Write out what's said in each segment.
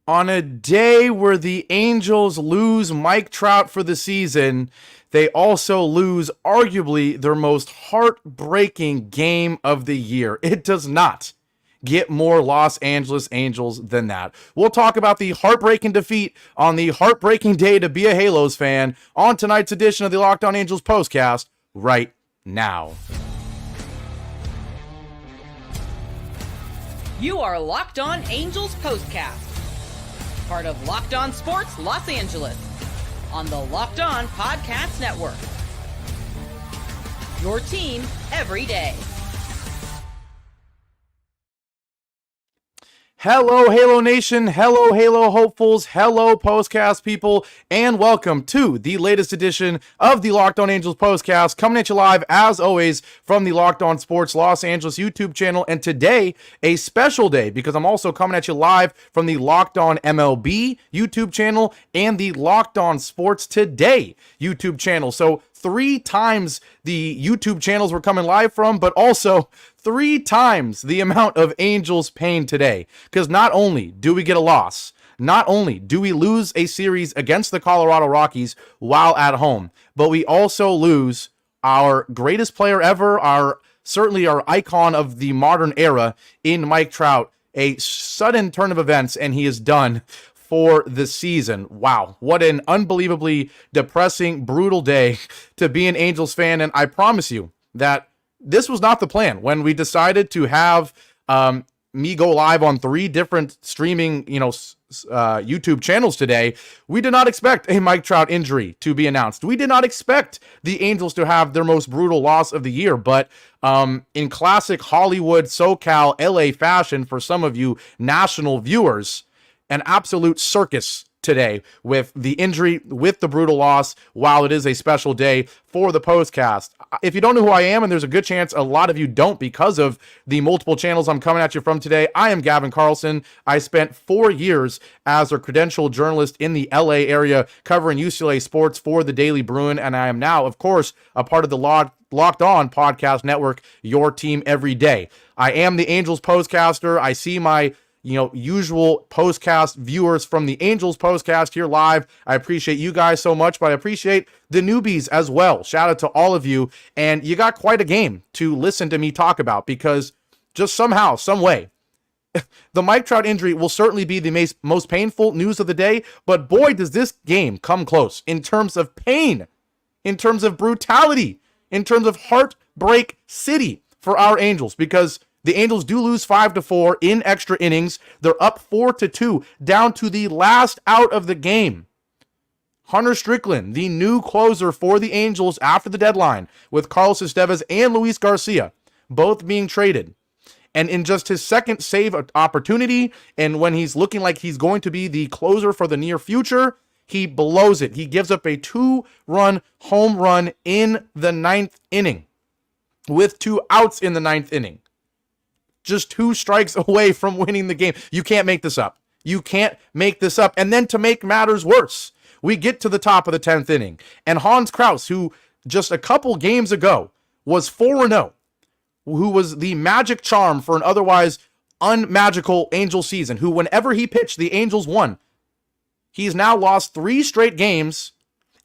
On a day where the Angels lose Mike Trout for the season, they also lose arguably their most heartbreaking game of the year. It does not get more Los Angeles Angels than that. We'll talk about the heartbreaking defeat on the heartbreaking day to be a Halos fan on tonight's edition of the Locked On Angels Postcast right now. You are Locked On Angels Postcast, part of Locked On Sports Los Angeles, on the Locked On Podcast Network. Your team every day. Hello, Halo Nation. Hello, Halo hopefuls. Hello, Postcast people. And welcome to the latest edition of the Locked On Angels Postcast, coming at you live, as always, from the Locked On Sports Los Angeles YouTube channel. And today, a special day, because I'm also coming at you live from the Locked On MLB YouTube channel and the Locked On Sports Today YouTube channel. So 3 times the YouTube channels we're coming live from, but also 3 times the amount of Angels pain today. Because not only do we get a loss, not only do we lose a series against the Colorado Rockies while at home, but we also lose our greatest player ever, certainly our icon of the modern era in Mike Trout. A sudden turn of events, and he is done for the season. Wow, what an unbelievably depressing, brutal day to be an Angels fan. And I promise you that this was not the plan. When we decided to have me go live on 3 different streaming, YouTube channels today, we did not expect a Mike Trout injury to be announced. We did not expect the Angels to have their most brutal loss of the year. But in classic Hollywood, SoCal, LA fashion, for some of you national viewers, an absolute circus today with the injury, with the brutal loss, while it is a special day for the postcast. If you don't know who I am, and there's a good chance a lot of you don't because of the multiple channels I'm coming at you from today, I am Gavin Carlson. I spent 4 years as a credentialed journalist in the LA area covering UCLA sports for the Daily Bruin, and I am now, of course, a part of the Locked On Podcast Network, your team every day. I am the Angels postcaster. I see my usual postcast viewers from the Angels postcast here live. I appreciate you guys so much, but I appreciate the newbies as well. Shout out to all of you. And you got quite a game to listen to me talk about, because just somehow, some way, the Mike Trout injury will certainly be the most painful news of the day. But boy, does this game come close in terms of pain, in terms of brutality, in terms of heartbreak city for our Angels, because the Angels do lose 5-4 in extra innings. They're up 4-2 down to the last out of the game. Hunter Strickland, the new closer for the Angels after the deadline, with Carlos Estevez and Luis Garcia both being traded. And in just his second save opportunity, and when he's looking like he's going to be the closer for the near future, he blows it. He gives up a 2-run home run in the 9th inning with 2 outs in the 9th inning. Just 2 strikes away from winning the game. You can't make this up. You can't make this up. And then to make matters worse, we get to the top of the 10th inning, and Hans Crouse, who just a couple games ago was 4-0, who was the magic charm for an otherwise unmagical Angel season, who whenever he pitched, the Angels won. He's now lost 3 straight games,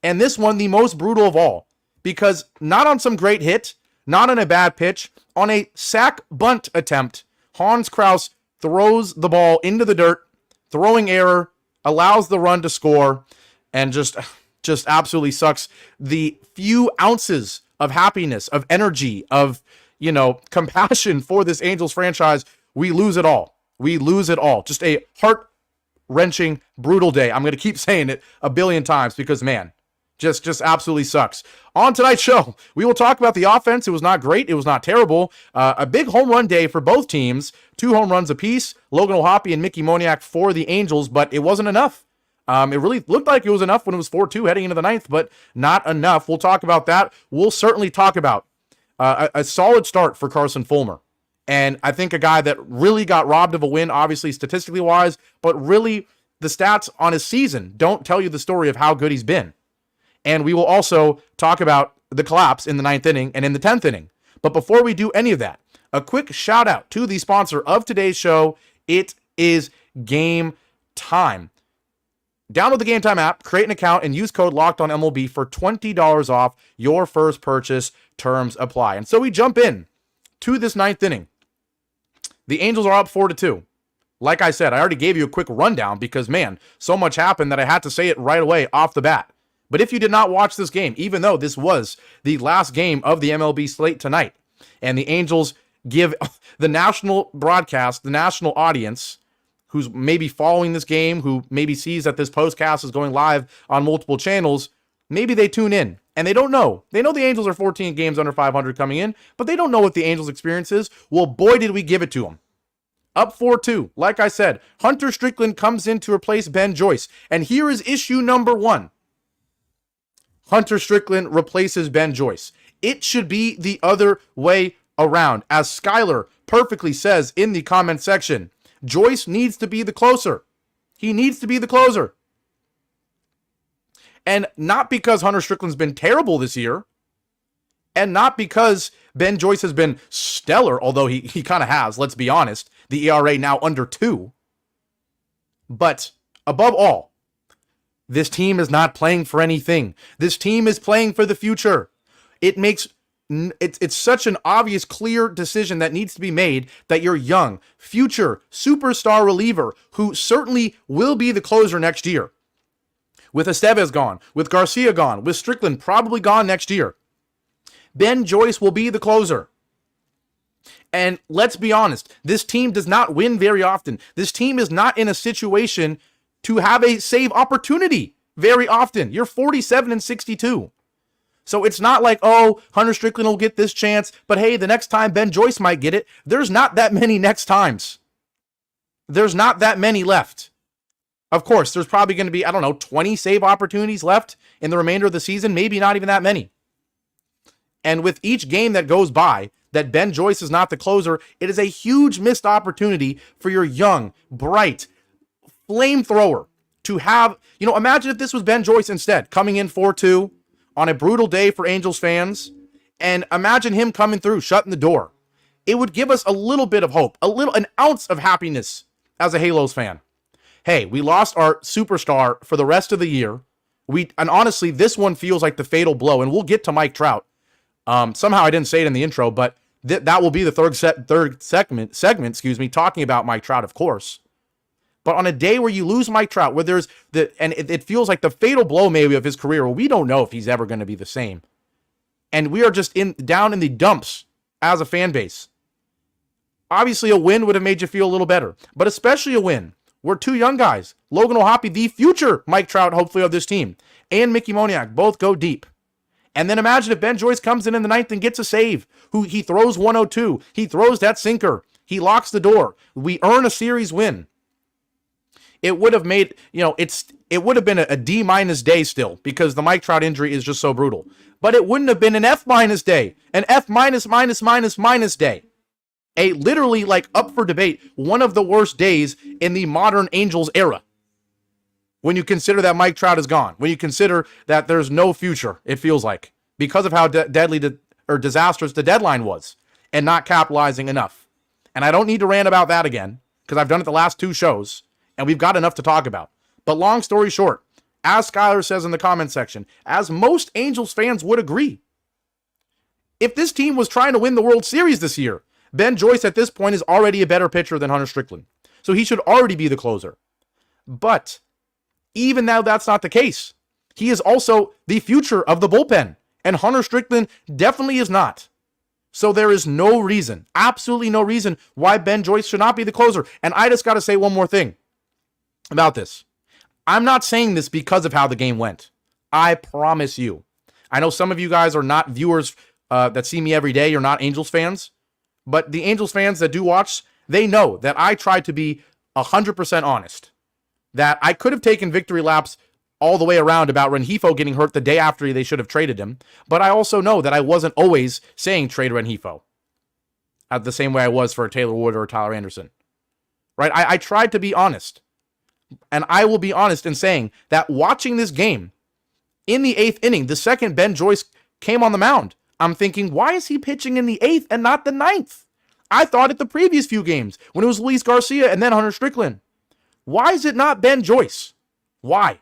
and this one the most brutal of all, because not on some great hit, not on a bad pitch, on a sac bunt attempt, Hans Crouse throws the ball into the dirt, throwing error, allows the run to score, and just absolutely sucks the few ounces of happiness, of energy, of, compassion for this Angels franchise. We lose it all. We lose it all. Just a heart-wrenching, brutal day. I'm going to keep saying it a billion times because, man, just absolutely sucks. On tonight's show, we will talk about the offense. It was not great. It was not terrible. A big home run day for both teams. 2 home runs apiece. Logan O'Hoppe and Mickey Moniak for the Angels, but it wasn't enough. It really looked like it was enough when it was 4-2 heading into the 9th, but not enough. We'll talk about that. We'll certainly talk about a solid start for Carson Fulmer. And I think a guy that really got robbed of a win, obviously statistically wise, but really the stats on his season don't tell you the story of how good he's been. And we will also talk about the collapse in the 9th inning and in the 10th inning. But before we do any of that, a quick shout out to the sponsor of today's show. It is Game time. Download the Game Time app, create an account, and use code LOCKEDONMLB for $20 off your first purchase. Terms apply. And so we jump in to this ninth inning. The Angels are up 4-2. Like I said, I already gave you a quick rundown because, man, so much happened that I had to say it right away off the bat. But if you did not watch this game, even though this was the last game of the MLB slate tonight, and the Angels give the national broadcast, the national audience, who's maybe following this game, who maybe sees that this postcast is going live on multiple channels, maybe they tune in and they don't know. They know the Angels are 14 games under 500 coming in, but they don't know what the Angels' experience is. Well, boy, did we give it to them. Up 4-2. Like I said, Hunter Strickland comes in to replace Ben Joyce. And here is issue number 1. Hunter Strickland replaces Ben Joyce. It should be the other way around. As Skylar perfectly says in the comment section, Joyce needs to be the closer. He needs to be the closer. And not because Hunter Strickland's been terrible this year, and not because Ben Joyce has been stellar, although he kind of has, let's be honest. The ERA now under 2. But above all, this team is not playing for anything. This team is playing for the future. It's such an obvious, clear decision that needs to be made that your young, future, superstar reliever, who certainly will be the closer next year, with Estevez gone, with Garcia gone, with Strickland probably gone next year, Ben Joyce will be the closer. And let's be honest, this team does not win very often. This team is not in a situation to have a save opportunity very often. You're 47-62. So it's not like, oh, Hunter Strickland will get this chance, but hey, the next time Ben Joyce might get it. There's not that many next times. There's not that many left. Of course, there's probably going to be, 20 save opportunities left in the remainder of the season, maybe not even that many. And with each game that goes by, that Ben Joyce is not the closer, it is a huge missed opportunity for your young, bright flamethrower to have, imagine if this was Ben Joyce instead, coming in 4-2 on a brutal day for Angels fans, and imagine him coming through, shutting the door. It would give us a little bit of hope, an ounce of happiness as a Halos fan. Hey, we lost our superstar for the rest of the year. And honestly, this one feels like the fatal blow, and we'll get to Mike Trout. Somehow I didn't say it in the intro, but that will be the third segment, talking about Mike Trout, of course. But on a day where you lose Mike Trout, where there's it feels like the fatal blow maybe of his career, where we don't know if he's ever going to be the same. And we are just down in the dumps as a fan base. Obviously, a win would have made you feel a little better, but especially a win. We're two young guys. Logan O'Hoppe, the future Mike Trout, hopefully, of this team, and Mickey Moniak both go deep. And then imagine if Ben Joyce comes in the ninth and gets a save. He throws 102. He throws that sinker. He locks the door. We earn a series win. It would have made, it would have been a D- day still, because the Mike Trout injury is just so brutal. But it wouldn't have been an F- day, an F- day. A literally, up for debate, one of the worst days in the modern Angels era. When you consider that Mike Trout is gone, when you consider that there's no future, it feels like, because of how deadly or disastrous the deadline was, and not capitalizing enough. And I don't need to rant about that again, because I've done it the last 2 shows, and we've got enough to talk about. But long story short, as Skylar says in the comment section, as most Angels fans would agree, if this team was trying to win the World Series this year, Ben Joyce at this point is already a better pitcher than Hunter Strickland. So he should already be the closer. But even now that's not the case. He is also the future of the bullpen, and Hunter Strickland definitely is not. So there is no reason, absolutely no reason, why Ben Joyce should not be the closer. And I just got to say one more thing about this. I'm not saying this because of how the game went. I promise you. I know some of you guys are not viewers that see me every day. You're not Angels fans. But the Angels fans that do watch, they know that I try to be 100% honest. That I could have taken victory laps all the way around about Rengifo getting hurt the day after they should have traded him. But I also know that I wasn't always saying trade Rengifo the same way I was for Taylor Wood or Tyler Anderson. Right? I tried to be honest. And I will be honest in saying that watching this game, in the 8th inning, the second Ben Joyce came on the mound, I'm thinking, why is he pitching in the 8th and not the 9th? I thought it the previous few games when it was Luis Garcia and then Hunter Strickland. Why is it not Ben Joyce? Why?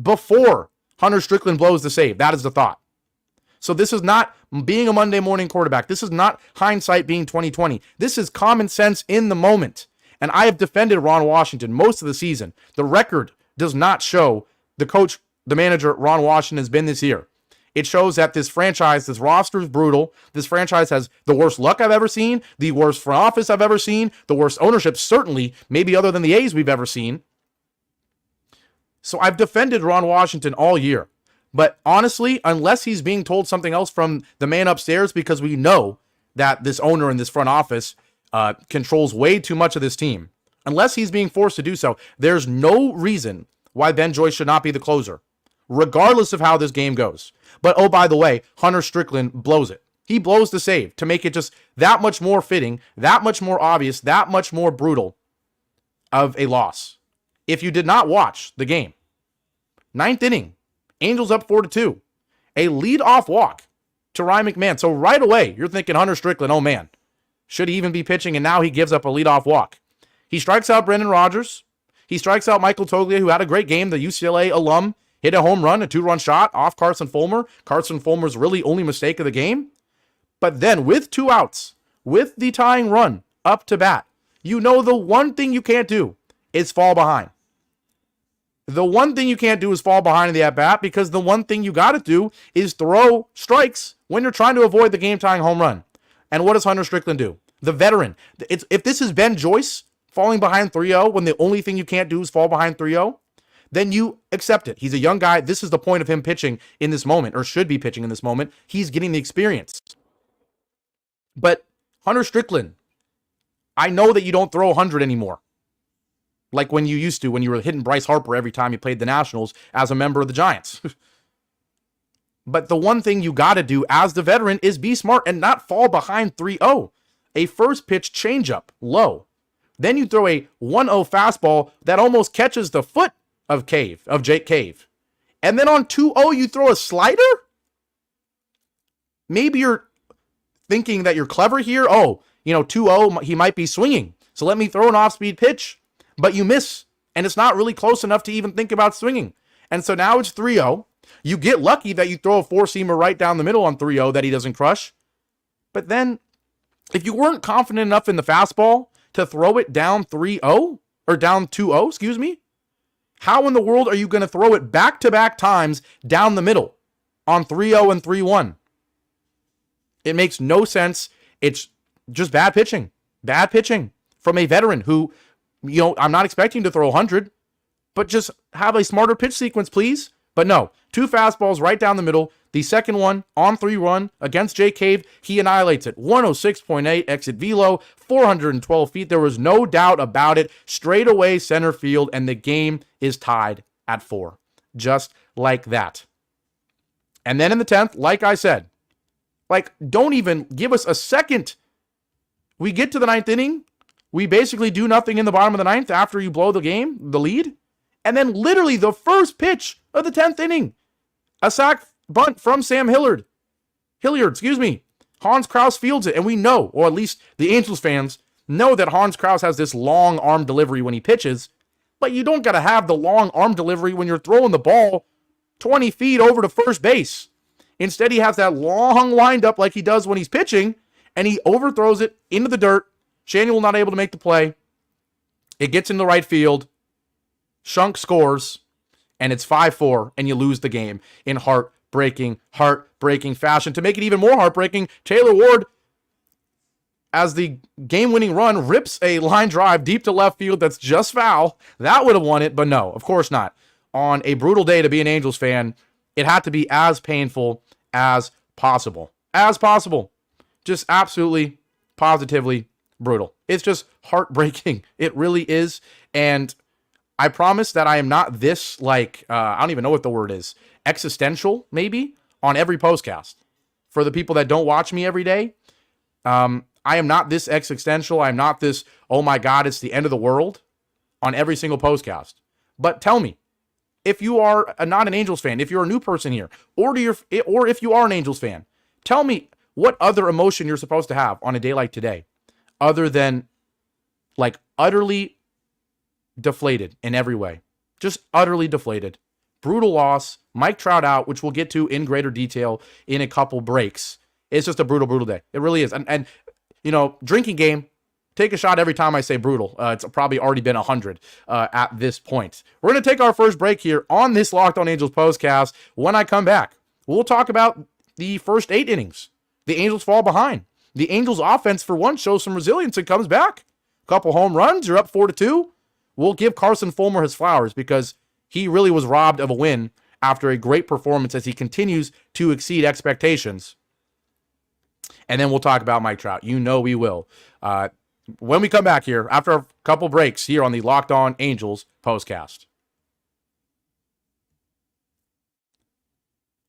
Before Hunter Strickland blows the save. That is the thought. So this is not being a Monday morning quarterback. This is not hindsight being 2020. This is common sense in the moment. And I have defended Ron Washington most of the season. The record does not show the manager Ron Washington has been this year. It shows that this franchise, this roster is brutal. This franchise has the worst luck I've ever seen, the worst front office I've ever seen, the worst ownership, certainly, maybe other than the A's we've ever seen. So I've defended Ron Washington all year. But honestly, unless he's being told something else from the man upstairs, because we know that this owner in this front office controls way too much of this team, unless he's being forced to do so, there's no reason why Ben Joyce should not be the closer, regardless of how this game goes. But oh, by the way, Hunter Strickland blows it. He blows the save to make it just that much more fitting, that much more obvious, that much more brutal of a loss. If you did not watch the game, ninth inning, Angels up 4-2, a lead-off walk to Ryan McMahon. So right away, you're thinking Hunter Strickland, oh man, should he even be pitching? And now he gives up a lead-off walk. He strikes out Brendan Rodgers. He strikes out Michael Toglia, who had a great game, the UCLA alum, hit a home run, a 2-run shot off Carson Fulmer. Carson Fulmer's really only mistake of the game. But then with 2 outs, with the tying run up to bat, you know the one thing you can't do is fall behind. The one thing you can't do is fall behind in the at-bat, because the one thing you got to do is throw strikes when you're trying to avoid the game-tying home run. And what does Hunter Strickland do? The veteran. If this is Ben Joyce falling behind 3-0 when the only thing you can't do is fall behind 3-0, then you accept it. He's a young guy. This is the point of him pitching in this moment, or should be pitching in this moment. He's getting the experience. But Hunter Strickland, I know that you don't throw 100 anymore, like when you used to, when you were hitting Bryce Harper every time you played the Nationals as a member of the Giants. But the one thing you got to do as the veteran is be smart and not fall behind 3-0. A first pitch changeup low. Then you throw a 1-0 fastball that almost catches the foot of Jake Cave. And then on 2-0, you throw a slider? Maybe you're thinking that you're clever here. Oh, 2-0, he might be swinging. So let me throw an off-speed pitch. But you miss, and it's not really close enough to even think about swinging. And so now it's 3-0. You get lucky that you throw a 4-seamer right down the middle on 3-0 that he doesn't crush. But then, if you weren't confident enough in the fastball to throw it down 3-0, or down 2-0, excuse me, how in the world are you going to throw it back-to-back times down the middle on 3-0 and 3-1? It makes no sense. It's just bad pitching. Bad pitching from a veteran who, I'm not expecting to throw 100, but just have a smarter pitch sequence, please. But no, 2 fastballs right down the middle. The second one on 3-1 against Jake Cave, he annihilates it. 106.8 exit velo, 412 feet. There was no doubt about it. Straight away center field, and the game is tied at 4. Just like that. And then in the 10th, like I said, don't even give us a second. We get to the 9th inning. We basically do nothing in the bottom of the 9th after you blow the lead. And then literally the first pitch of the 10th inning, a sac bunt from Sam Hilliard. Hans Crouse fields it. And we know, or at least the Angels fans know, that Hans Crouse has this long arm delivery when he pitches. But you don't got to have the long arm delivery when you're throwing the ball 20 feet over to first base. Instead, he has that long windup like he does when he's pitching, and he overthrows it into the dirt. Shanuel not able to make the play. It gets into right field. Shunk scores, and it's 5-4, and you lose the game in heartbreaking fashion. To make it even more heartbreaking, Taylor Ward, as the game-winning run, rips a line drive deep to left field that's just foul. That would have won it, but no, of course not. On a brutal day to be an Angels fan, it had to be as painful as possible. Just absolutely, positively brutal. It's just heartbreaking. It really is. And I promise that I am not this, I don't even know what the word is, existential, maybe, on every postcast. For the people that don't watch me every day, I am not this existential. I am not this, oh my God, it's the end of the world on every single postcast. But tell me, if you are not an Angels fan, if you're a new person here, or if you are an Angels fan, tell me what other emotion you're supposed to have on a day like today, other than utterly deflated in every way. Just utterly deflated. Brutal loss. Mike Trout out, which we'll get to in greater detail in a couple breaks. It's just a brutal day. It really is. And you know, drinking game, take a shot every time I say brutal. It's probably already been 100 at this point. We're going to take our first break here on this Locked On Angels postcast. When I come back, we'll talk about the first 8 innings. The Angels fall behind. The Angels offense, for once, shows some resilience and comes back. A couple home runs. You're up 4-2. We'll give Carson Fulmer his flowers because he really was robbed of a win after a great performance as he continues to exceed expectations. And then we'll talk about Mike Trout. You know we will. When we come back here, after a couple breaks here on the Locked On Angels postcast.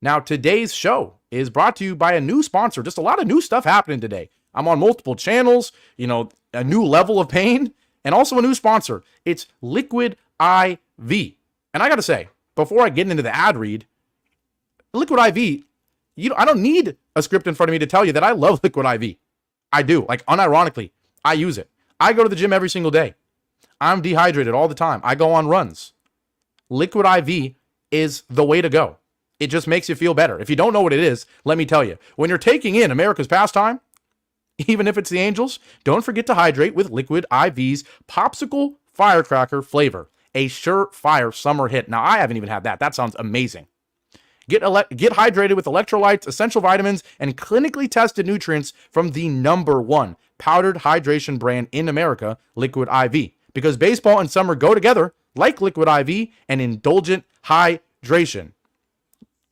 Now, today's show is brought to you by a new sponsor. Just a lot of new stuff happening today. I'm on multiple channels, you know, a new level of pain, and also a new sponsor. It's Liquid IV. And I got to say, before I get into the ad read, Liquid IV, I don't need a script in front of me to tell you that I love Liquid IV. I do. Like, unironically, I use it. I go to the gym every single day. I'm dehydrated all the time. I go on runs. Liquid IV is the way to go. It just makes you feel better. If you don't know what it is, let me tell you. When you're taking in America's pastime, even if it's the Angels, don't forget to hydrate with Liquid IV's Popsicle Firecracker flavor. A surefire summer hit. Now, I haven't even had that. That sounds amazing. Get hydrated with electrolytes, essential vitamins, and clinically tested nutrients from the #1 powdered hydration brand in America, Liquid IV. Because baseball and summer go together like Liquid IV and indulgent hydration.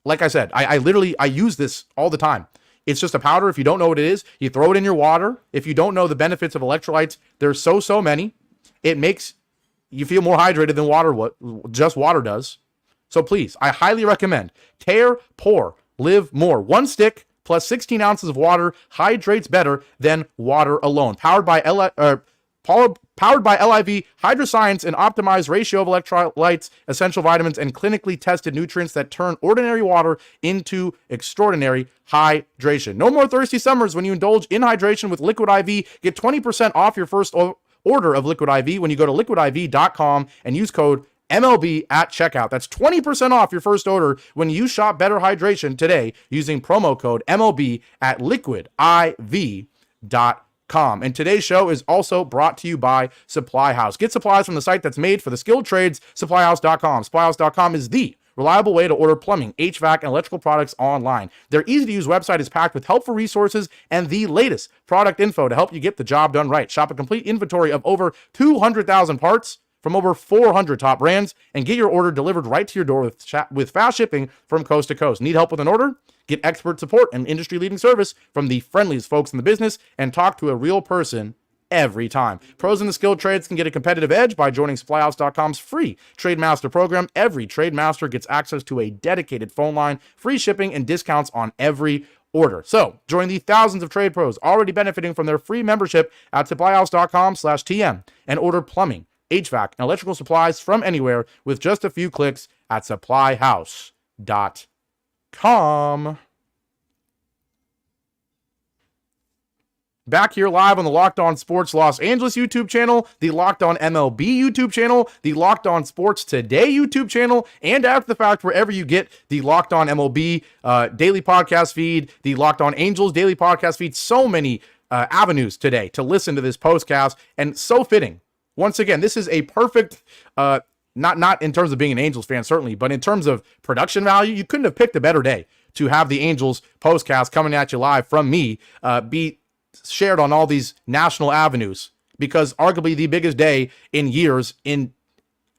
Like I said, I use this all the time. It's just a powder. If you don't know what it is, you throw it in your water. If you don't know the benefits of electrolytes, there's so many. It makes you feel more hydrated than water does. So please, I highly recommend Tear, Pour, Live More. 1 stick plus 16 ounces of water hydrates better than water alone. Powered by LIV, Hydroscience, an optimized ratio of electrolytes, essential vitamins, and clinically tested nutrients that turn ordinary water into extraordinary hydration. No more thirsty summers when you indulge in hydration with Liquid IV. Get 20% off your first order of Liquid IV when you go to liquidiv.com and use code MLB at checkout. That's 20% off your first order when you shop Better Hydration today using promo code MLB at liquidiv.com. And today's show is also brought to you by Supply House. Get supplies from the site that's made for the skilled trades, supplyhouse.com. Supplyhouse.com is the reliable way to order plumbing, HVAC, and electrical products online. Their easy-to-use website is packed with helpful resources and the latest product info to help you get the job done right. Shop a complete inventory of over 200,000 parts from over 400 top brands and get your order delivered right to your door with fast shipping from coast to coast. Need help with an order? Get expert support and industry-leading service from the friendliest folks in the business and talk to a real person every time. Pros in the skilled trades can get a competitive edge by joining SupplyHouse.com's free Trade Master program. Every Trade Master gets access to a dedicated phone line, free shipping, and discounts on every order. So join the thousands of trade pros already benefiting from their free membership at SupplyHouse.com/TM and order plumbing, HVAC, and electrical supplies from anywhere with just a few clicks at supplyhouse.com. Back here live on the Locked On Sports Los Angeles YouTube channel, the Locked On MLB YouTube channel, the Locked On Sports Today YouTube channel, and after the fact, wherever you get the Locked On MLB daily podcast feed, the Locked On Angels daily podcast feed. So many avenues today to listen to this postcast, and so fitting. Once again, this is a perfect, not in terms of being an Angels fan, certainly, but in terms of production value, you couldn't have picked a better day to have the Angels postcast coming at you live from me be shared on all these national avenues, because arguably the biggest day in years, in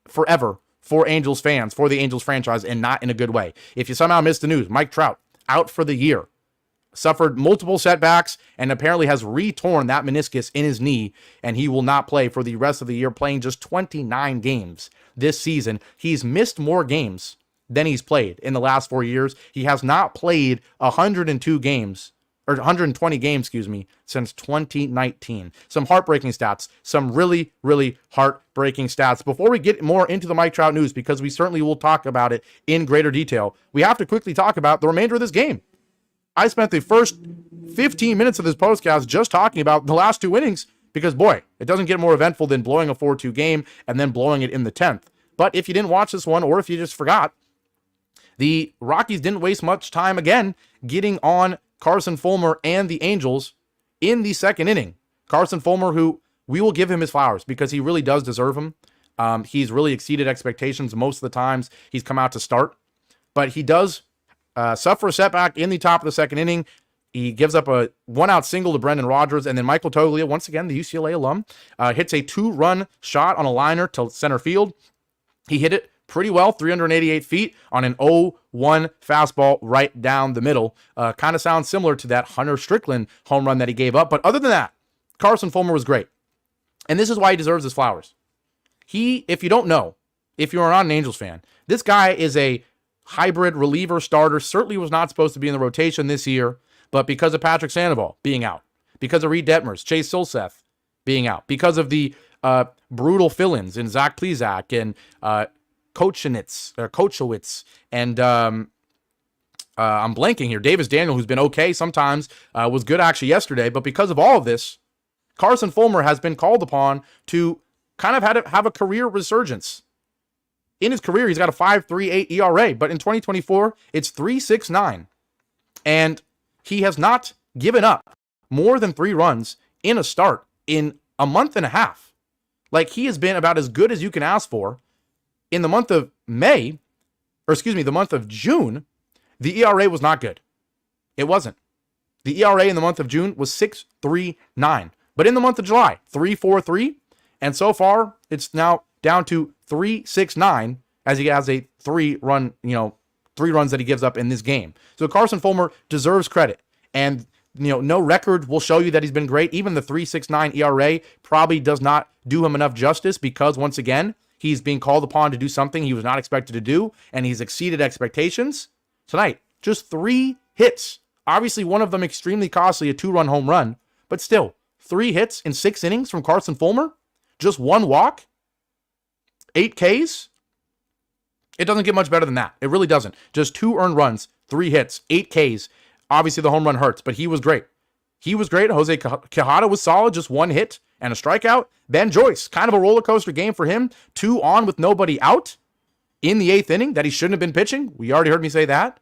forever, for Angels fans, for the Angels franchise, and not in a good way. If you somehow missed the news, Mike Trout out for the year. Suffered multiple setbacks and apparently has re-torn that meniscus in his knee, and he will not play for the rest of the year, playing just 29 games this season. He's missed more games than he's played in the last 4 years. He has not played 120 games, since 2019. Some heartbreaking stats, some really, really heartbreaking stats. Before we get more into the Mike Trout news, because we certainly will talk about it in greater detail, we have to quickly talk about the remainder of this game. I spent the first 15 minutes of this podcast just talking about the last 2 innings Because, boy, it doesn't get more eventful than blowing a 4-2 game and then blowing it in the 10th. But if you didn't watch this one, or if you just forgot, the Rockies didn't waste much time again getting on Carson Fulmer and the Angels in the second inning. Carson Fulmer, who we will give him his flowers because he really does deserve them. He's really exceeded expectations most of the times he's come out to start. But he does suffer a setback in the top of the second inning. He gives up a one-out single to Brendan Rodgers, and then Michael Toglia, once again, the UCLA alum, hits a 2-run shot on a liner to center field. He hit it pretty well, 388 feet on an 0-1 fastball right down the middle. Kind of sounds similar to that Hunter Strickland home run that he gave up. But other than that, Carson Fulmer was great. And this is why he deserves his flowers. He, if you don't know, if you're not an Angels fan, this guy is a hybrid reliever starter. Certainly was not supposed to be in the rotation this year, but because of Patrick Sandoval being out, because of Reed Detmers, Chase Silseth being out, because of the brutal fill-ins in Zach Plesac and Kochowitz, and I'm blanking here. Davis Daniel, who's been okay sometimes, was good actually yesterday. But because of all of this, Carson Fulmer has been called upon to kind of have a career resurgence. In his career, he's got a 5.38 ERA, but in 2024, it's 3.69. And he has not given up more than 3 runs in a start in a month and a half. Like, he has been about as good as you can ask for. In the month of the month of June, the ERA was not good. It wasn't. The ERA in the month of June was 6.39. But in the month of July, 3.43. And so far, it's now down to 3.69 as he has a 3 runs that he gives up in this game. So Carson Fulmer deserves credit. And, no record will show you that he's been great. Even the 3.69 ERA probably does not do him enough justice because, once again, he's being called upon to do something he was not expected to do, and he's exceeded expectations. Tonight, just 3 hits. Obviously, one of them extremely costly, a 2-run home run. But still, 3 hits in 6 innings from Carson Fulmer? Just 1 walk? 8 Ks? It doesn't get much better than that. It really doesn't. Just 2 earned runs, 3 hits, 8 Ks. Obviously, the home run hurts, but he was great. He was great. Jose Quijada was solid, just 1 hit and a strikeout. Ben Joyce, kind of a roller coaster game for him. 2 on with nobody out in the 8th inning that he shouldn't have been pitching. We already heard me say that.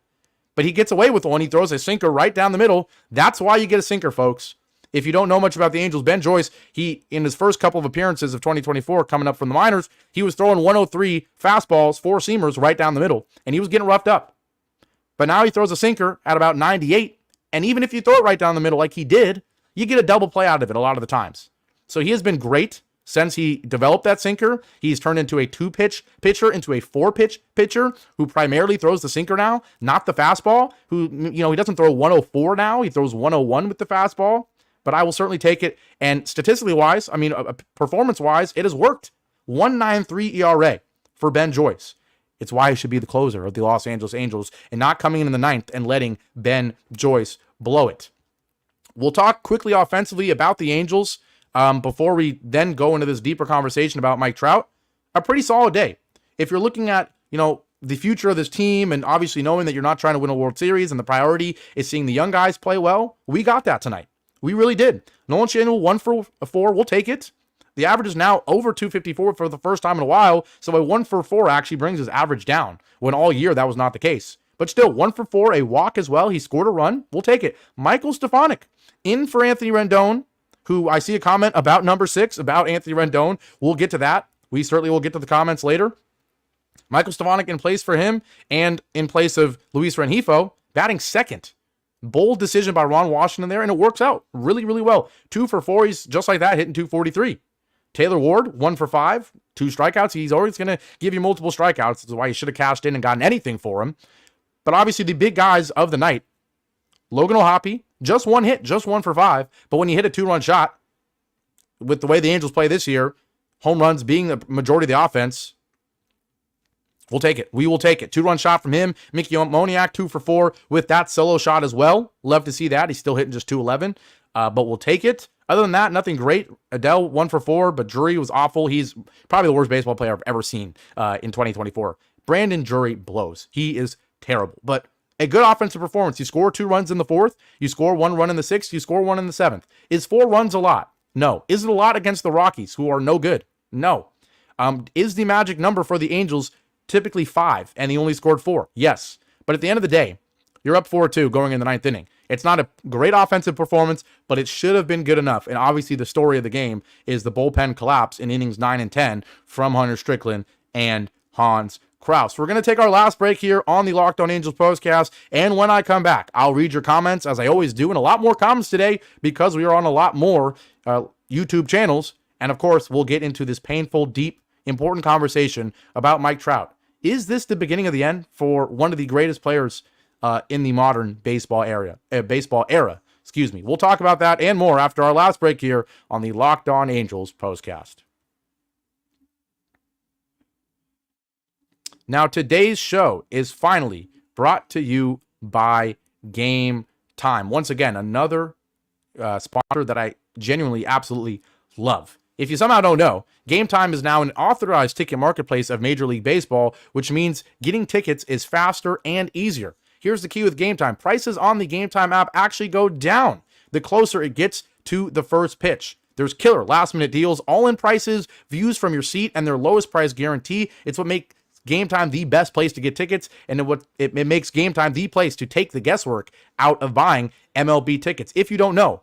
But he gets away with one. He throws a sinker right down the middle. That's why you get a sinker, folks. If you don't know much about the Angels, Ben Joyce, in his first couple of appearances of 2024 coming up from the minors, he was throwing 103 fastballs, 4-seamers right down the middle, and he was getting roughed up. But now he throws a sinker at about 98, and even if you throw it right down the middle like he did, you get a double play out of it a lot of the times. So he has been great since he developed that sinker. He's turned into a 2-pitch pitcher, into a 4-pitch pitcher who primarily throws the sinker now, not the fastball, who, he doesn't throw 104 now. He throws 101 with the fastball. But I will certainly take it. And statistically wise, performance wise, it has worked. 1.93 ERA for Ben Joyce. It's why he should be the closer of the Los Angeles Angels and not coming in the 9th and letting Ben Joyce blow it. We'll talk quickly offensively about the Angels before we then go into this deeper conversation about Mike Trout. A pretty solid day. If you're looking at, the future of this team and obviously knowing that you're not trying to win a World Series and the priority is seeing the young guys play well, we got that tonight. We really did. Nolan Schanuel 1 for 4. We'll take it. The average is now over 254 for the first time in a while, so a 1 for 4 actually brings his average down, when all year that was not the case. But still, 1 for 4, a walk as well. He scored a run. We'll take it. Michael Stefanik in for Anthony Rendon, who I see a comment about number 6, about Anthony Rendon. We'll get to that. We certainly will get to the comments later. Michael Stefanik in place for him and in place of Luis Rengifo, batting second. Bold decision by Ron Washington there, and it works out really, really well. 2 for 4, he's just like that, hitting 243. Taylor Ward, 1 for 5, 2 strikeouts. He's always going to give you multiple strikeouts. That's why you should have cashed in and gotten anything for him. But obviously the big guys of the night, Logan O'Hoppe, just 1 hit, just 1 for 5. But when you hit a 2-run shot, with the way the Angels play this year, home runs being the majority of the offense, we'll take it. We will take it. 2-run shot from him. Mickey Moniak, 2 for 4 with that solo shot as well. Love to see that. He's still hitting just 211, but we'll take it. Other than that, nothing great. Adele, 1 for 4, but Drury was awful. He's probably the worst baseball player I've ever seen in 2024. Brandon Drury blows. He is terrible, but a good offensive performance. You score 2 runs in the 4th. You score 1 run in the 6th. You score 1 in the 7th. Is 4 runs a lot? No. Is it a lot against the Rockies, who are no good? No. Is the magic number for the Angels typically 5, and he only scored 4? Yes. But at the end of the day, you're up 4-2 going in the 9th inning. It's not a great offensive performance, but it should have been good enough. And obviously the story of the game is the bullpen collapse in innings 9 and 10 from Hunter Strickland and Hans Crouse. We're going to take our last break here on the Locked On Angels Postcast, and when I come back, I'll read your comments, as I always do, and a lot more comments today because we are on a lot more YouTube channels, and of course, we'll get into this painful, deep, important conversation about Mike Trout. Is this the beginning of the end for one of the greatest players in the modern baseball era? We'll talk about that and more after our last break here on the Locked On Angels Postcast. Now, today's show is finally brought to you by Game Time. Once again, another sponsor that I genuinely, absolutely love. If you somehow don't know, Game Time is now an authorized ticket marketplace of Major League Baseball, which means getting tickets is faster and easier. Here's the key with Game Time. Prices on the Game Time app actually go down the closer it gets to the first pitch. There's killer last-minute deals, all-in prices, views from your seat, and their lowest price guarantee. It's what makes Game Time the best place to get tickets, and it makes Game Time the place to take the guesswork out of buying MLB tickets. If you don't know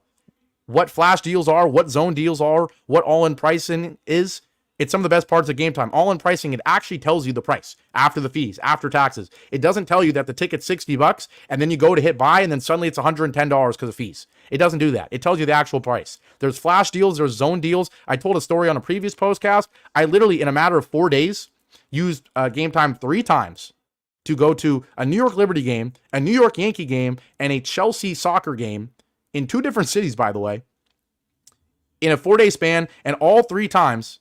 what flash deals are, what zone deals are, what all-in pricing is, it's some of the best parts of Game Time. All-in pricing, it actually tells you the price after the fees, after taxes. It doesn't tell you that the ticket's $60 and then you go to hit buy and then suddenly it's $110 because of fees. It doesn't do that. It tells you the actual price. There's flash deals, there's zone deals. I told a story on a previous postcast. I literally, in a matter of 4 days, used Game Time 3 times to go to a New York Liberty game, a New York Yankee game, and a Chelsea soccer game in 2 different cities, by the way, in a 4-day span. And all 3 times,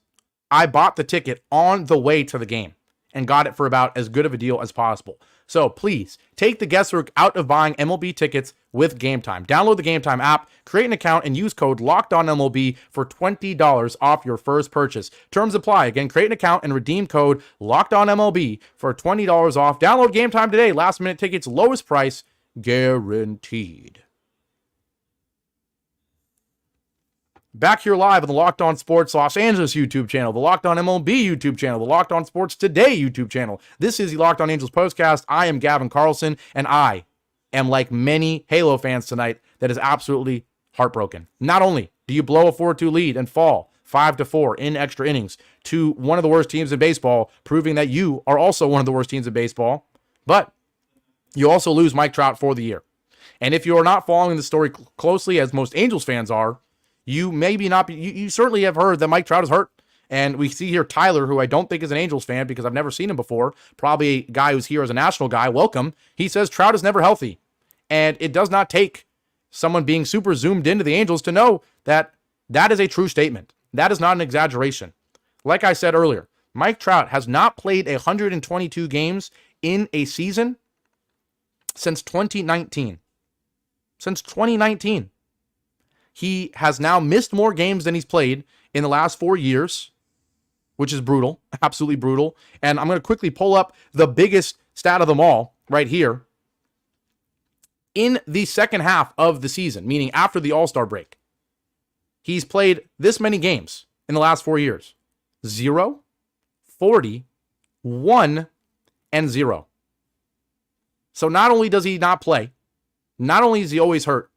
I bought the ticket on the way to the game and got it for about as good of a deal as possible. So please, take the guesswork out of buying MLB tickets with Game Time. Download the Game Time app, create an account, and use code LOCKEDONMLB for $20 off your first purchase. Terms apply. Again, create an account and redeem code LOCKEDONMLB for $20 off. Download Game Time today. Last-minute tickets, lowest price, guaranteed. Back here live on the Locked On Sports Los Angeles YouTube channel, the Locked On MLB YouTube channel, the Locked On Sports Today YouTube channel. This is the Locked On Angels Postcast. I am Gavin Carlson, and I am like many Halo fans tonight that is absolutely heartbroken. Not only do you blow a 4-2 lead and fall 5-4 in extra innings to one of the worst teams in baseball, proving that you are also one of the worst teams in baseball, but you also lose Mike Trout for the year. And if you are not following the story closely, as most Angels fans are, you maybe not be, you certainly have heard that Mike Trout is hurt. And we see here Tyler, who I don't think is an Angels fan because I've never seen him before, probably a guy who's here as a national guy. Welcome. He says Trout is never healthy. And it does not take someone being super zoomed into the Angels to know that that is a true statement. That is not an exaggeration. Like I said earlier, Mike Trout has not played 122 games in a season since 2019. Since 2019. He has now missed more games than he's played in the last 4 years, which is brutal, absolutely brutal. And I'm going to quickly pull up the biggest stat of them all right here. In the second half of the season, meaning after the All-Star break, he's played this many games in the last 4 years. 0, 40, 1, and 0. So not only does he not play, not only is he always hurt,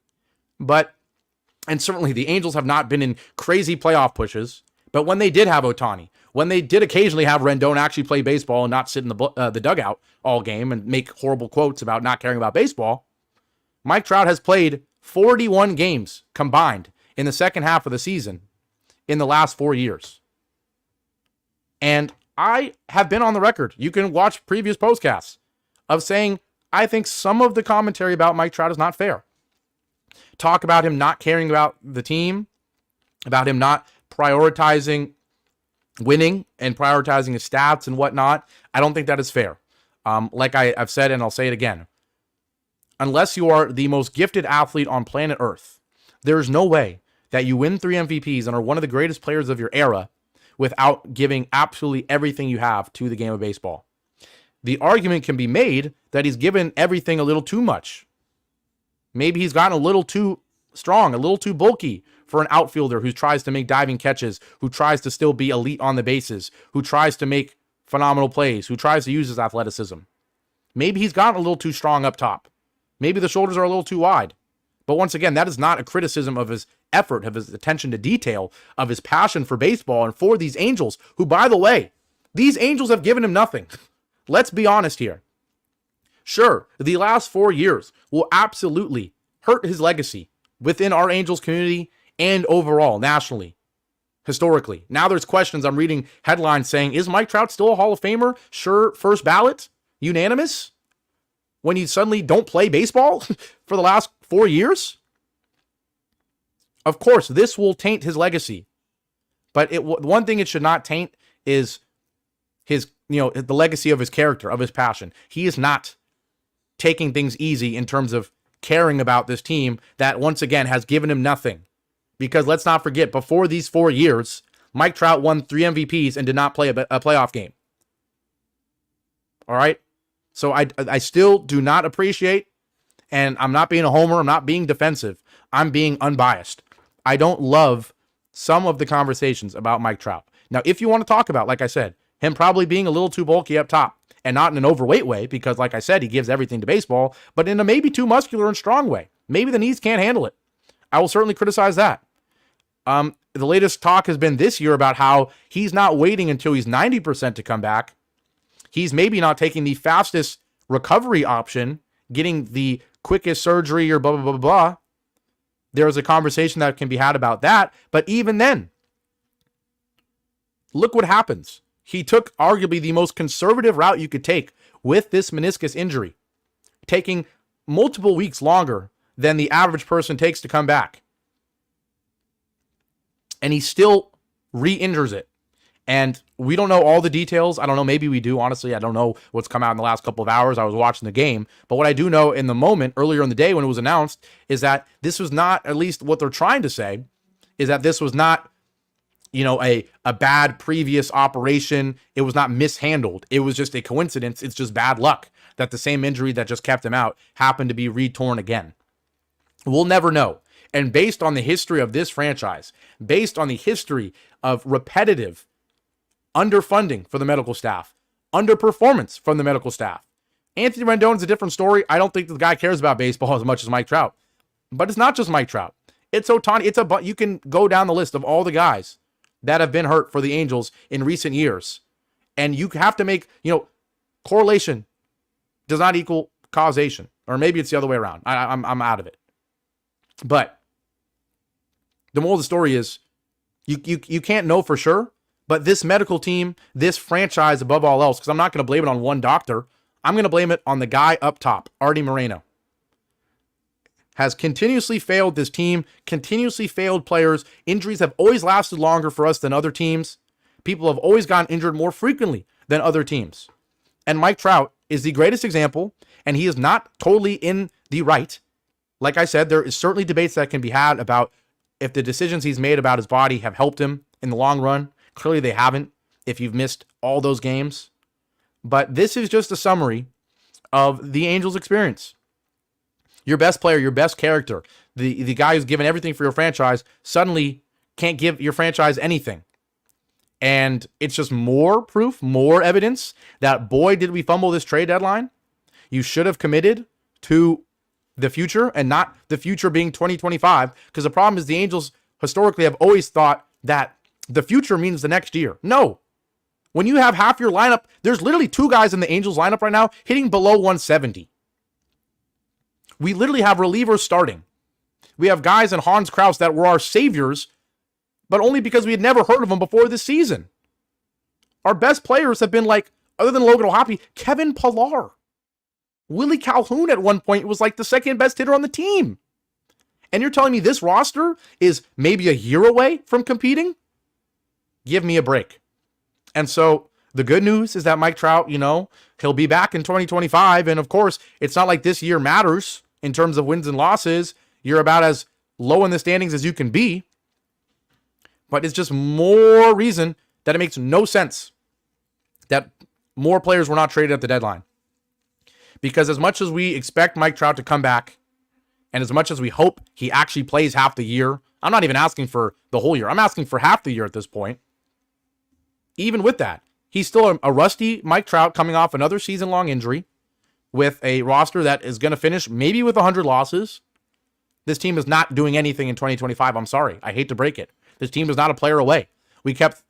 and certainly the Angels have not been in crazy playoff pushes, but when they did have Ohtani, when they did occasionally have Rendon actually play baseball and not sit in the dugout all game and make horrible quotes about not caring about baseball, Mike Trout has played 41 games combined in the second half of the season in the last 4 years. And I have been on the record, you can watch previous podcasts, of saying I think some of the commentary about Mike Trout is not fair. Talk about him not caring about the team, about him not prioritizing winning and prioritizing his stats and whatnot. I don't think that is fair. Like I've said, and I'll say it again, unless you are the most gifted athlete on planet Earth, there is no way that you win 3 MVPs and are one of the greatest players of your era without giving absolutely everything you have to the game of baseball. The argument can be made that he's given everything a little too much. Maybe he's gotten a little too strong, a little too bulky for an outfielder who tries to make diving catches, who tries to still be elite on the bases, who tries to make phenomenal plays, who tries to use his athleticism. Maybe he's gotten a little too strong up top. Maybe the shoulders are a little too wide. But once again, that is not a criticism of his effort, of his attention to detail, of his passion for baseball and for these Angels, who, by the way, these Angels have given him nothing. Let's be honest here. Sure, the last 4 years will absolutely hurt his legacy within our Angels community and overall, nationally, historically. Now there's questions. I'm reading headlines saying, is Mike Trout still a Hall of Famer? Sure, first ballot? Unanimous? When you suddenly don't play baseball for the last 4 years? Of course, this will taint his legacy. But one thing it should not taint is his, the legacy of his character, of his passion. He is not taking things easy in terms of caring about this team that, once again, has given him nothing. Because let's not forget, before these 4 years, Mike Trout won 3 MVPs and did not play a playoff game. All right? So I still do not appreciate, and I'm not being a homer, I'm not being defensive, I'm being unbiased. I don't love some of the conversations about Mike Trout. Now, if you want to talk about, like I said, him probably being a little too bulky up top, and not in an overweight way, because like I said, he gives everything to baseball, but in a maybe too muscular and strong way. Maybe the knees can't handle it. I will certainly criticize that. The latest talk has been this year about how he's not waiting until he's 90% to come back. He's maybe not taking the fastest recovery option, getting the quickest surgery or blah, blah, blah, blah. There's a conversation that can be had about that. But even then, look what happens. He took arguably the most conservative route you could take with this meniscus injury, taking multiple weeks longer than the average person takes to come back. And he still re-injures it. And we don't know all the details. I don't know. Maybe we do. Honestly, I don't know what's come out in the last couple of hours. I was watching the game. But what I do know in the moment, earlier in the day when it was announced, is that this was not, at least what they're trying to say, is that this was not, a bad previous operation. It was not mishandled. It was just a coincidence. It's just bad luck that the same injury that just kept him out happened to be re-torn again. We'll never know. And based on the history of this franchise, based on the history of repetitive underfunding for the medical staff, underperformance from the medical staff, Anthony Rendon is a different story. I don't think the guy cares about baseball as much as Mike Trout. But it's not just Mike Trout. It's Ohtani. You can go down the list of all the guys that have been hurt for the Angels in recent years. And you have to make, correlation does not equal causation. Or maybe it's the other way around. I'm out of it. But the moral of the story is you can't know for sure, but this medical team, this franchise above all else, because I'm not going to blame it on one doctor, I'm going to blame it on the guy up top, Artie Moreno. Has continuously failed this team, continuously failed players. Injuries have always lasted longer for us than other teams. People have always gotten injured more frequently than other teams. And Mike Trout is the greatest example, and he is not totally in the right. Like I said, there is certainly debates that can be had about if the decisions he's made about his body have helped him in the long run. Clearly they haven't if you've missed all those games. But this is just a summary of the Angels' experience. Your best player, your best character, the guy who's given everything for your franchise, suddenly can't give your franchise anything. And it's just more proof, more evidence that, boy, did we fumble this trade deadline. You should have committed to the future and not the future being 2025. Because the problem is the Angels historically have always thought that the future means the next year. No. When you have half your lineup, there's literally 2 guys in the Angels lineup right now hitting below 170. We literally have relievers starting. We have guys in Hans Crouse that were our saviors, but only because we had never heard of them before this season. Our best players have been like, other than Logan O'Hoppe, Kevin Pillar. Willie Calhoun at one point was like the second best hitter on the team. And you're telling me this roster is maybe a year away from competing? Give me a break. And so the good news is that Mike Trout, he'll be back in 2025. And of course, it's not like this year matters in terms of wins and losses. You're about as low in the standings as you can be. But it's just more reason that it makes no sense that more players were not traded at the deadline. Because as much as we expect Mike Trout to come back, and as much as we hope he actually plays half the year I'm not even asking for the whole year. I'm asking for half the year at this point. Even with that, he's still a rusty Mike Trout coming off another season-long injury with a roster that is going to finish maybe with 100 losses. This team is not doing anything in 2025. I'm sorry. I hate to break it. This team is not a player away. We kept,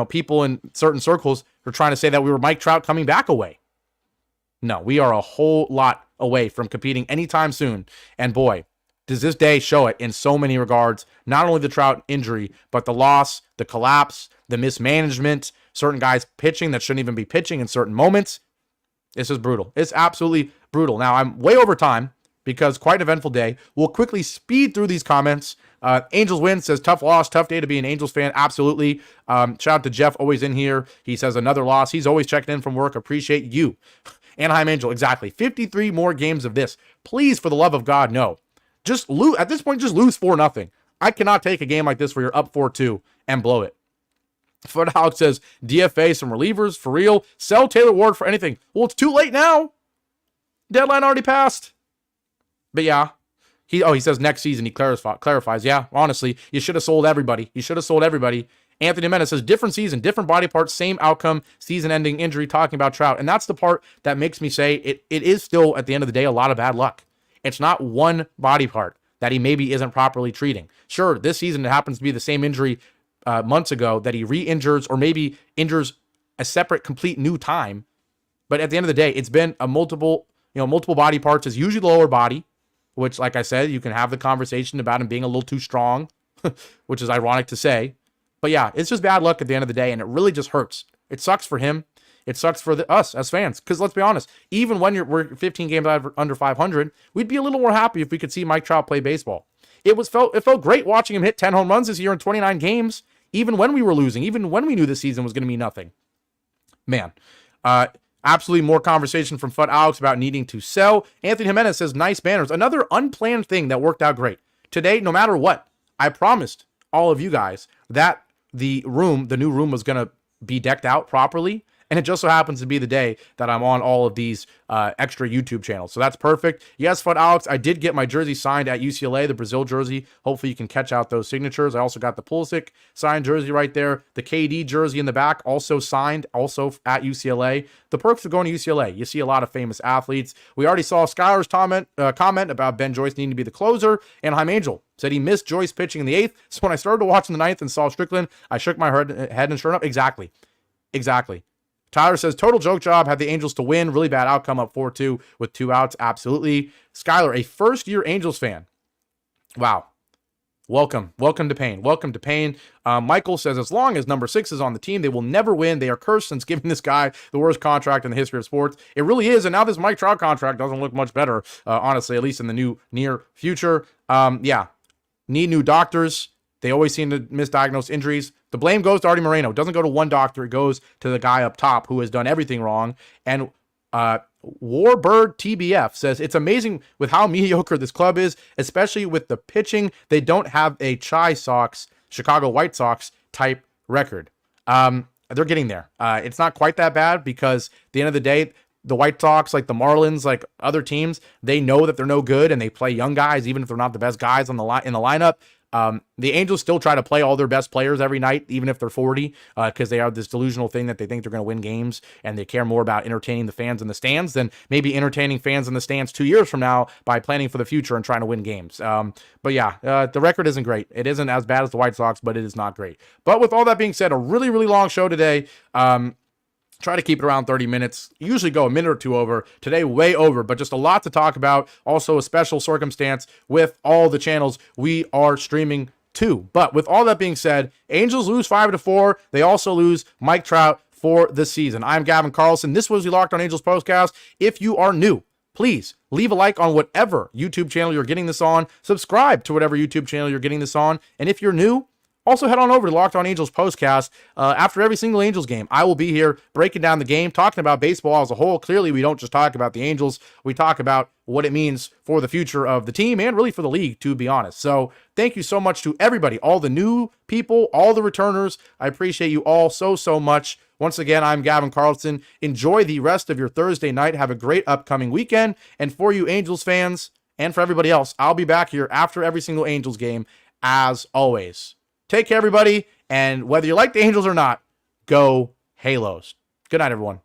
people in certain circles were trying to say that we were Mike Trout coming back away. No, we are a whole lot away from competing anytime soon. And boy, does this day show it in so many regards. Not only the Trout injury, but the loss, the collapse, the mismanagement, certain guys pitching that shouldn't even be pitching in certain moments. This is brutal. It's absolutely brutal. Now, I'm way over time because quite an eventful day. We'll quickly speed through these comments. Angels win, says tough loss, tough day to be an Angels fan. Absolutely. Shout out to Jeff, always in here. He says another loss. He's always checking in from work. Appreciate you. Anaheim Angel, exactly. 53 more games of this. Please, for the love of God, no. Just lose. At this point, just lose 4-0. I cannot take a game like this where you're up 4-2 and blow it. Foot Alex says, DFA some relievers, for real. Sell Taylor Ward for anything. Well, it's too late now. Deadline already passed. But yeah, he says next season he clarifies. Yeah, honestly, you should have sold everybody. Anthony Jimenez says different season, different body parts, same outcome, season-ending injury, talking about Trout. And that's the part that makes me say it is still, at the end of the day, a lot of bad luck. It's not one body part that he maybe isn't properly treating. Sure, this season it happens to be the same injury months ago that he re-injures or maybe injures a separate, complete new time. But at the end of the day, it's been a multiple body parts is usually the lower body, which, like I said, you can have the conversation about him being a little too strong, which is ironic to say. But yeah, it's just bad luck at the end of the day, and it really just hurts. It sucks for him. It sucks for us as fans. Because let's be honest, even when we're 15 games under 500, we'd be a little more happy if we could see Mike Trout play baseball. It felt great watching him hit 10 home runs this year in 29 games, even when we were losing, even when we knew the season was going to mean nothing. Man, absolutely more conversation from Foot Alex about needing to sell. Anthony Jimenez says, nice banners. Another unplanned thing that worked out great. Today, no matter what, I promised all of you guys that the new room was going to be decked out properly. And it just so happens to be the day that I'm on all of these extra YouTube channels. So that's perfect. Yes, Fun Alex, I did get my jersey signed at UCLA, the Brazil jersey. Hopefully you can catch out those signatures. I also got the Pulisic signed jersey right there. The KD jersey in the back, also signed, also at UCLA. The perks of going to UCLA. You see a lot of famous athletes. We already saw Skylar's comment about Ben Joyce needing to be the closer. Anaheim Angel said he missed Joyce pitching in the 8th. So when I started to watch in the 9th and saw Strickland, I shook my head and sure enough, exactly. Tyler says, total joke job, had the Angels to win. Really bad outcome, up 4-2 with 2 outs. Absolutely. Skylar, a first-year Angels fan. Wow. Welcome to pain. Michael says, as long as number 6 is on the team, they will never win. They are cursed since giving this guy the worst contract in the history of sports. It really is, and now this Mike Trout contract doesn't look much better, honestly, at least in the near future. Need new doctors. They always seem to misdiagnose injuries. The blame goes to Artie Moreno. It doesn't go to one doctor. It goes to the guy up top who has done everything wrong. And Warbird TBF says, it's amazing with how mediocre this club is, especially with the pitching. They don't have a Chicago White Sox type record. They're getting there. It's not quite that bad because at the end of the day, the White Sox, like the Marlins, like other teams, they know that they're no good and they play young guys, even if they're not the best guys in the lineup. The Angels still try to play all their best players every night, even if they're 40, because they have this delusional thing that they think they're going to win games and they care more about entertaining the fans in the stands than maybe entertaining fans in the stands 2 years from now by planning for the future and trying to win games. The record isn't great. It isn't as bad as the White Sox, but it is not great. But with all that being said, a really, really long show today. Try to keep it around 30 minutes. Usually go a minute or two over. Today, way over, but just a lot to talk about. Also, a special circumstance with all the channels we are streaming to. But with all that being said, Angels lose 5-4. They also lose Mike Trout for the season. I'm Gavin Carlson. This was the Locked On Angels Postcast. If you are new, please leave a like on whatever YouTube channel you're getting this on. Subscribe to whatever YouTube channel you're getting this on. And if you're new, also head on over to Locked On Angels Postcast. After every single Angels game, I will be here breaking down the game, talking about baseball as a whole. Clearly, we don't just talk about the Angels. We talk about what it means for the future of the team and really for the league, to be honest. So thank you so much to everybody, all the new people, all the returners. I appreciate you all so much. Once again, I'm Gavin Carlson. Enjoy the rest of your Thursday night. Have a great upcoming weekend. And for you Angels fans and for everybody else, I'll be back here after every single Angels game as always. Take care, everybody. And whether you like the Angels or not, go Halos. Good night, everyone.